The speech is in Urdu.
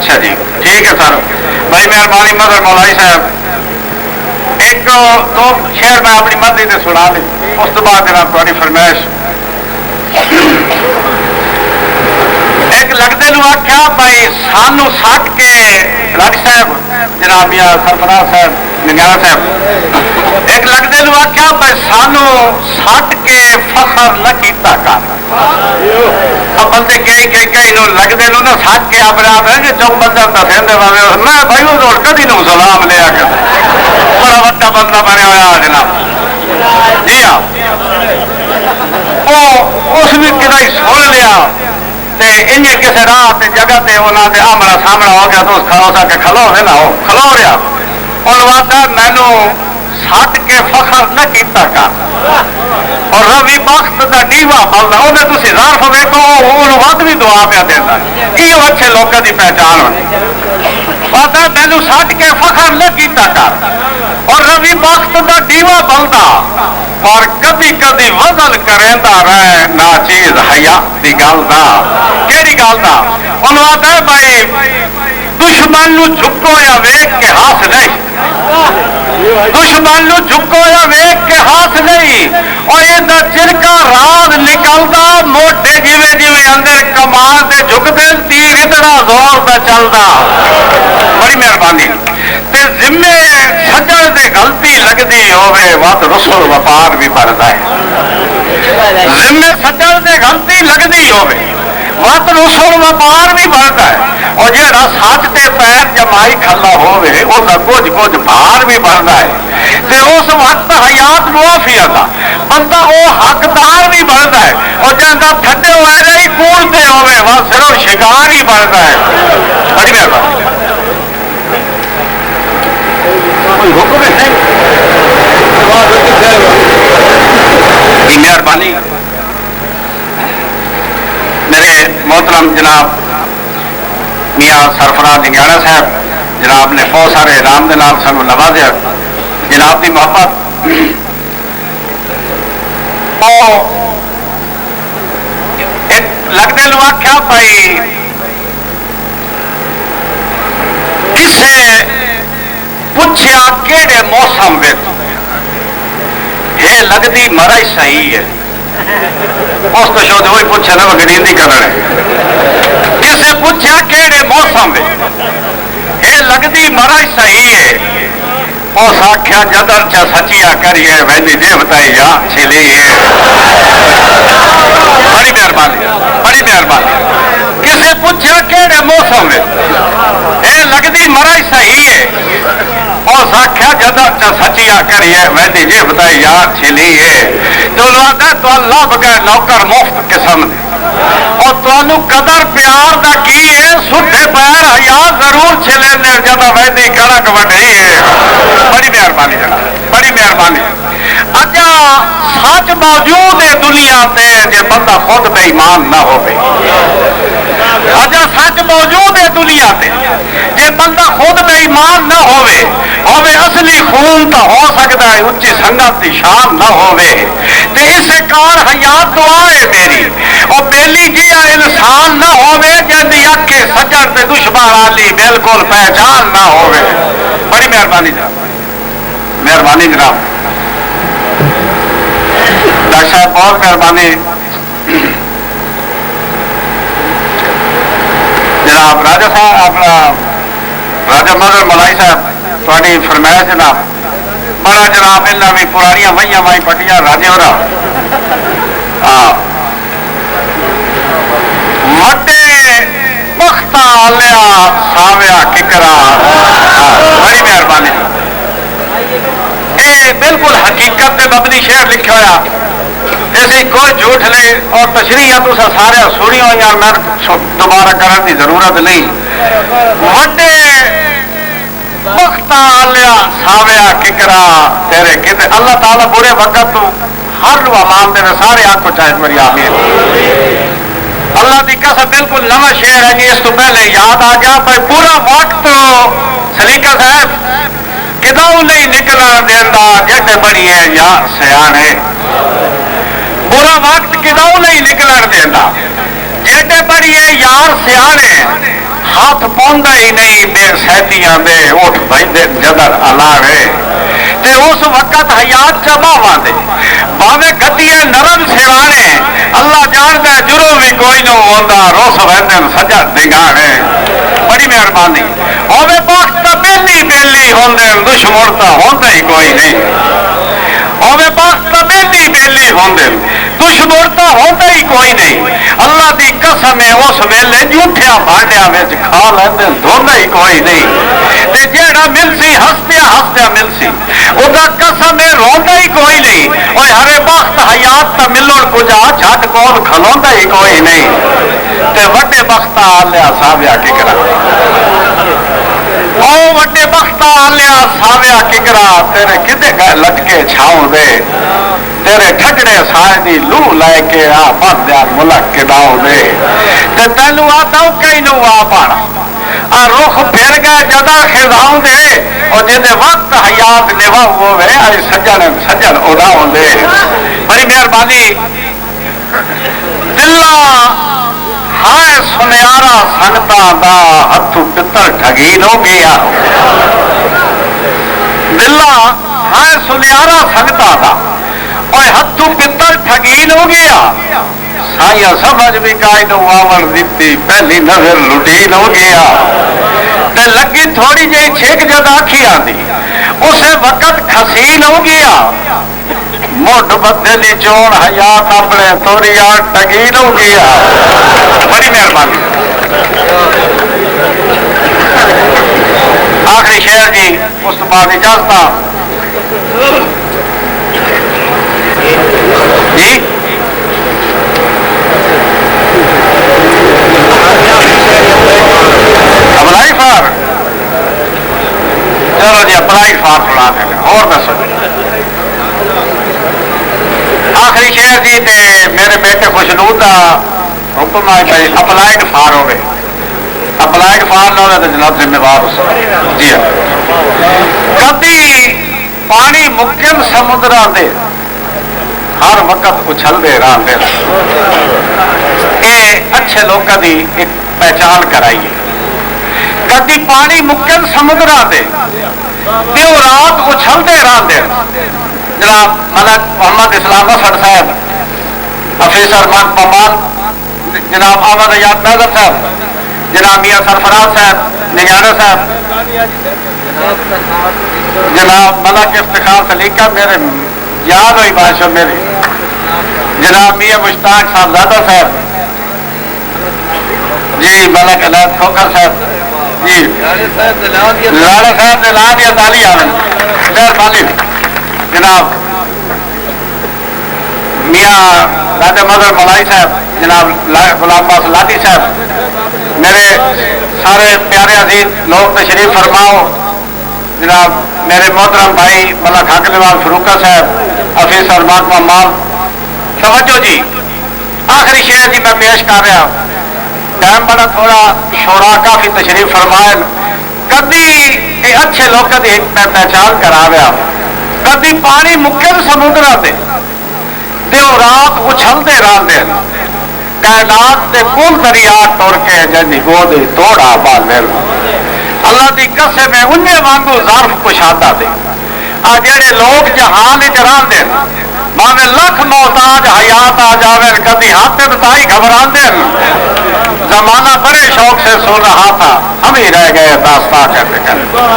اچھا جی ٹھیک ہے سر بڑی مہربانی مظہر مولائی صاحب ایک دو شعر میں اپنی مرضی سے سنا دی اس تو بعد جناب تھوڑی فرمائش ایک لگتے آخیا بھائی سانو سٹ کے لگ صاحب جناب میاں سرفراز صاحب نگیانا صاحب ایک لگتے آخیا بھائی سانو سٹ کے فخر نہ کیتا کر بندے کئی لگتے نا سٹ کے اپنے آپ ہے چوک بندہ دسے میں بھائی وہ کدی نو سلام لیا کر بڑا وڈا بندہ بنیا ہوا جناب جی ہاں اس بھی کدی سن لیا ان کسی راہ جگہ تے انہوں نے آمنا سامنا ہو گیا تو کھڑو سا کے کھلو ہے نا کھلو رہا اور وعدہ مینو سٹ کے فخر نہ کیتا کر اور روی بخت کا ڈیوا پلنا انہیں تھی ظرف ویکو وہ ود بھی دعا پہ دینا یہ اچھے لوگوں کی پہچان ہونی وعدہ مینو سٹ کے فخر نہ کیتا کر اور روی بخت کا ڈیوا پلتا اور کدی کدی وزن کریندا رہے نہ چیز حیا دی گل دا کیڑی گل دا انہوں آتا بھائی دشمن نو جھکو یا ویک کے ہاتھ نہیں دشمن نو جھکو یا ویک کے ہاتھ نہیں اور یہ چرکا راز نکلتا موٹے جیویں جیویں اندر کمان سے جھکتے تیر اتنا زور پہ چلتا بڑی مہربانی تے ذمے سجن سے غلطی لگتی ہوے وقت رسول وپار بھی بڑھتا ہے ذمے سجن سے غلطی لگتی ہوے وقت رسول وپار بھی بڑھتا ہے اور جہاں سچ کے پیر جمائی کھلا ہوے اس کا کچھ کچھ بھار بھی بڑھتا ہے تے اس وقت حیات معافی آتا بندہ وہ حقدار بھی بڑھتا ہے اور جہاں تھڈے ہوئے ہی کونتے ہوے وہ صرف شکار ہی بڑھتا ہے بڑی مہربانی مہربانی میرے محترم جناب میاں سرفراز نگیانا صاحب جناب نے بہت سارے رام دے نال سانو نوازیا جناب کی محبت لگتے لو آخیا بھائی کسے پوچھا کہڑے موسم میں یہ لگتی مرض صحیح ہے اس کو شو وہی پوچھا نا گریندی کرنا کسے پوچھا کہڑے موسم میں یہ لگتی مرض صحیح ہے اس آخیا جدر چا سچیا کریے ویندی جی بتائی جا چھلی ہے بڑی مہربانی بڑی مہربانی کسے پوچھا کہڑے موسم میں یہ لگتی مرض صحیح ہے اس آخیا جدر چا سچیا کریے ویندی جی بتائی جا چھلی ہے تو تو اللہ بغیر نوکر مفت قسم اور تمہوں قدر پیار دا کی ہے سٹھے پیر حیا ضرور چھلے نے جب ویدی کڑک وڈی ہے بڑی مہربانی جناب بڑی مہربانی اچھا سچ موجود ہے دنیا تے جے بندہ خود بے ایمان نہ ہو اچھا سچ موجود ہے دنیا تے جے بندہ خود بے ایمان نہ ہوے اصلی خون تو ہو سکتا ہے اچھی سنگت کی شان نہ ہوے تے اس کار حیات دعا ہے میری اور پہلی جیا انسان نہ ہوے جن اکھے سجن تے دشمن والی بالکل پہچان نہ ہوے بڑی مہربانی جناب مہربانی جناب ڈاکٹر صاحب بہت مہربانی جناب راجا صاحب اپنا راجا مظہر ملائی صاحب تھوڑی فرمائش جناب بڑا جناب انہیں بھی پرانیاں وہیاں وائی پٹیاں راجے ہو رہا وڈے مختا لیا ساویا ککرا بڑی مہربانی یہ بالکل حقیقت پہ مبنی شعر لکھا ہوا ایسی کوئی جھوٹ لے اور تشریح تو سارے سنی ہوئی میں دوبارہ کرنے کی ضرورت نہیں وڈے مختا لیا ساویا ککرا تیرے کتے اللہ تعالیٰ برے وقت تو ہر امان دے سارے آپ کو چاہے میری آمین اللہ کی قسم بالکل نواں شعر ہے جی اس تو پہلے یاد آ گیا پر پورا وقت سلیقہ صاحب کدوں نہیں نکلنا دینا جیسے بڑی ہے یا سیانے برا وقت کدوں نہیں نکلن دینا جیسے بڑی ہے یار سیانے ہاتھ پاؤندا ہی نہیں بے سیتیاں دے اٹھ بہندے جدر الاوے تے اس وقت حیات جماواں دے باوے گدیاں نرم سرانے اللہ جاندا جرم بھی کوئی نہ ہوندا روس ویندن سجا دنگانے بڑی مہربانی ہوے وقت بیلی بیلی ہوندے دشمن تا ہوندا ہی کوئی نہیں ہوے وقت بیلی بیلی ہوندے دشمن تا ہوندا ہی کوئی نہیں اللہ دی قسم ہے اس ویلے جھوٹیاں بھانڈیاں وچ کھا لیندے دھوندا ہی کوئی نہیں تے جیڑا ملسی ہستیا ہستیا ملسی ادا قسم ہے روندا ہی کوئی نہیں اوے ہر وقت حیات تا ملن کجا جھٹ کول کھلوندا ہی کوئی نہیں تے وڈے بخت آلیا ساویا ککرا او وڈے بخت آلیا ساویا ککرا تیرے کدے گئے لٹکے چھاؤں دے تیرے ٹھگڑے سائے دی لو لے کے آ بن دیا ملک کڈاؤ دے تے تینو آتا کئی نو آ پانا آ رخ پھر گئے جدا خزاؤں دے اور جدے وقت حیات نوا ہوئے آئی سجن اڑاؤں دے بڑی مہربانی دلہ ہائے سنیارا سنگتا دا ہتھو پتر ٹھگین ہو گیا دلہ ہائے سنیارا سنگتا دا اور ہتھو پتر ٹھگین ہو گیا سائیاں سمجھ بھی کائی نو آور دیتی پہلی نظر لٹین ہو گیا تے لگی تھوڑی جی چھک جد آکھی آدھی اسے وقت کھسیل ہو گیا موٹ بدلی چون حیات اپنے توری آٹھ ٹگیل ہو گیا بڑی مہربانی آخری شہر جی اس تو بعد اجازت جی اپلائی فار چلو جی اپلائی فار سنا دیں اور دسو آخری شہر جی تے میرے بیٹے خوشنود کا حکم ہے بھائی اپلائڈ فار ہوگی اپلائڈ فار نہ ہوگا تو جناب ذمہ وار اس جی کبھی پانی ممکن سمندر دے ہر وقت اچھلتے رہتے یہ اچھے لوگوں کی ایک پہچان کرائیے کدی پانی ممکن سمندر دے وہ رات اچھلتے رہتے جناب ملک محمد اسلام اسد صاحب افیسر ممان جناب احمد ایاد میدر صاحب جناب میاں سرفراز صاحب نگارہ صاحب جناب ملک افتخار سلیقہ میرے یاد ہوئی بادشاہ میری جناب میاں مشتاق صاحب زادہ صاحب جی ملک علیحد کھوکر صاحب جی لاڑا صاحب نے لا دیا تالی مہربانی جناب میاں راجہ مدر ملائی صاحب جناب غلام باس لادی صاحب میرے سارے پیارے عزیز لوگ تشریف فرماؤ جناب میرے محترم بھائی ملک حق نواز فروقہ صاحب افیسر محکمہ مال توجہ جی آخری شعر جی میں پیش کر رہا ٹائم بڑا تھوڑا شورا کافی تشریف فرمائے کبھی اچھے لوگ کی پہچان کرا رہا کبھی پانی مکن سمندر دے رات اچھلتے رہتے کائنات دے کل دریا ٹر کے جنی گود توڑا بال اللہ دی قسم ہے انہیں وانگو ظرف کشادہ دے آ جڑے لوگ جہان چراندے باوے لکھ محتاج حیات آ جاوے کبھی ہاتھ بتائی گھبراندے زمانہ بڑے شوق سے سن رہا تھا ہم ہی رہ گئے داستان کرتے